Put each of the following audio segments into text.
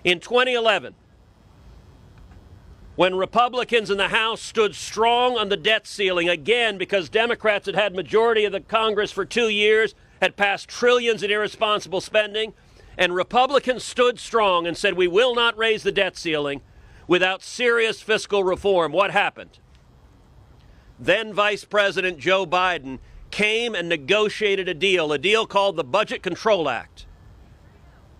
In 2011, when Republicans in the House stood strong on the debt ceiling, again because Democrats had had majority of the Congress for 2 years, had passed trillions in irresponsible spending, and Republicans stood strong and said, we will not raise the debt ceiling without serious fiscal reform. What happened? Then Vice President Joe Biden came and negotiated a deal called the Budget Control Act,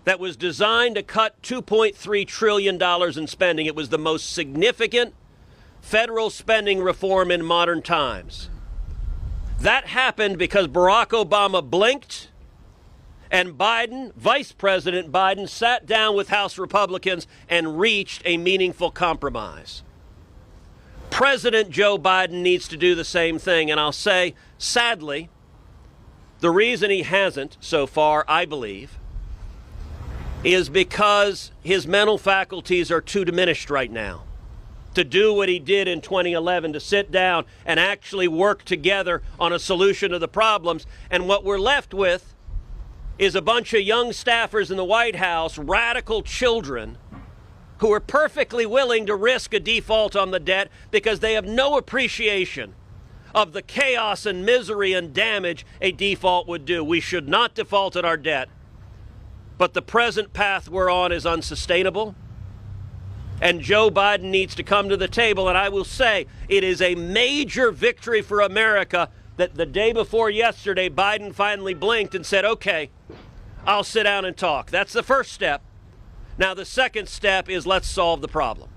that was designed to cut $2.3 trillion in spending. It was the most significant federal spending reform in modern times. That happened because Barack Obama blinked, and Biden, Vice President Biden, sat down with House Republicans and reached a meaningful compromise. President Joe Biden needs to do the same thing, and I'll say, sadly, the reason he hasn't so far, I believe, is because his mental faculties are too diminished right now to do what he did in 2011, to sit down and actually work together on a solution to the problems. And what we're left with is a bunch of young staffers in the White House, radical children, who are perfectly willing to risk a default on the debt because they have no appreciation of the chaos and misery and damage a default would do. We should not default on our debt. But the present path we're on is unsustainable, and Joe Biden needs to come to the table. And I will say it is a major victory for America that the day before yesterday, Biden finally blinked and said, okay, I'll sit down and talk. That's the first step. Now, the second step is let's solve the problem.